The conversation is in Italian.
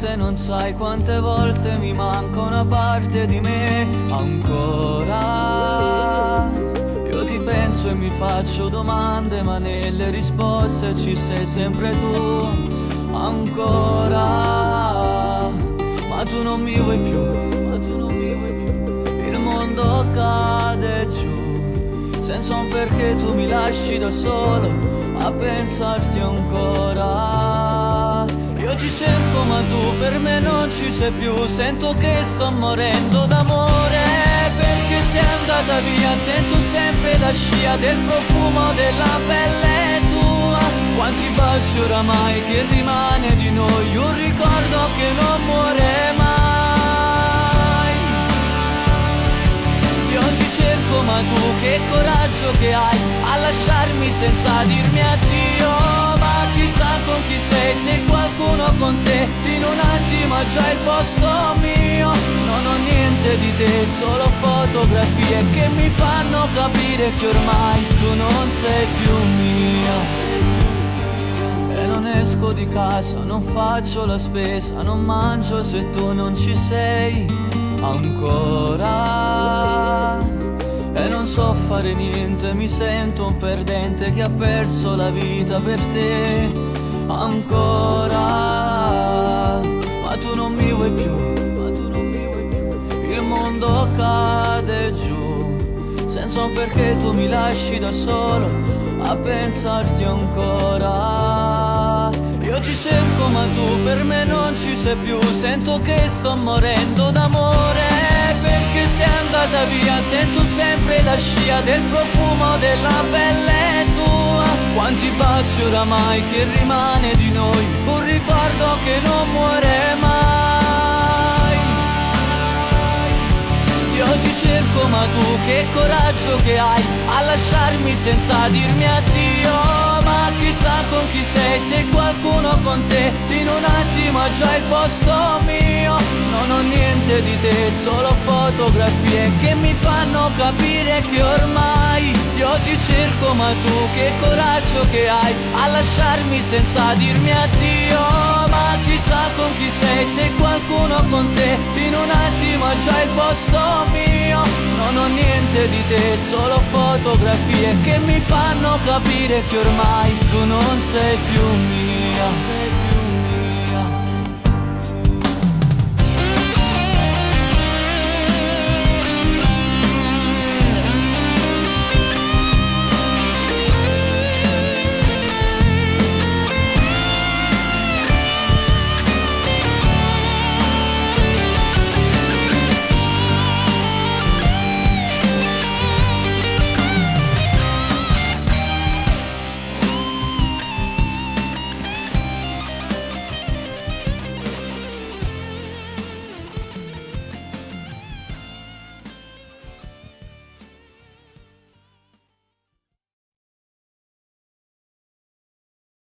notte non sai quante volte mi manca una parte di me ancora. Io ti penso e mi faccio domande, ma nelle risposte ci sei sempre tu ancora. Ma tu non mi vuoi più, ma tu non mi vuoi più. Il mondo cade giù senza un perché, tu mi lasci da solo a pensarti ancora. Io ti cerco ma tu per me non ci sei più. Sento che sto morendo d'amore perché sei andata via. Sento sempre la scia del profumo della pelle tua. Quanti baci oramai che rimane di noi, un ricordo che non muore mai. Io ti cerco ma tu che coraggio che hai a lasciarmi senza dirmi addio. Ma chissà con chi sei, se qualcuno con te in un attimo ha già il posto mio. Non ho niente di te, solo fotografie che mi fanno capire che ormai tu non sei più mia. E non esco di casa, non faccio la spesa, non mangio se tu non ci sei ancora. E non so fare niente, mi sento un perdente che ha perso la vita per te ancora. Ma tu non mi vuoi più, ma tu non mi vuoi più. Il mondo cade giù senza un perché, tu mi lasci da solo a pensarti ancora. Io ti cerco ma tu per me non ci sei più. Sento che sto morendo d'amore perché sei andata via. Sento sempre la scia del profumo della pelle tua. Quanti baci oramai che rimane di noi, un ricordo che non muore mai. Io ti cerco ma tu che coraggio che hai a lasciarmi senza dirmi addio. Ma chissà con chi sei, se qualcuno con te in un attimo ha già il posto mio. Non ho niente di te, solo fotografie che mi fanno capire che ormai io ti cerco ma tu che coraggio che hai a lasciarmi senza dirmi addio. Ma chissà con chi sei, se qualcuno con te in un attimo ha già il posto mio. Non ho niente di te, solo fotografie che mi fanno capire che ormai tu non sei più mia.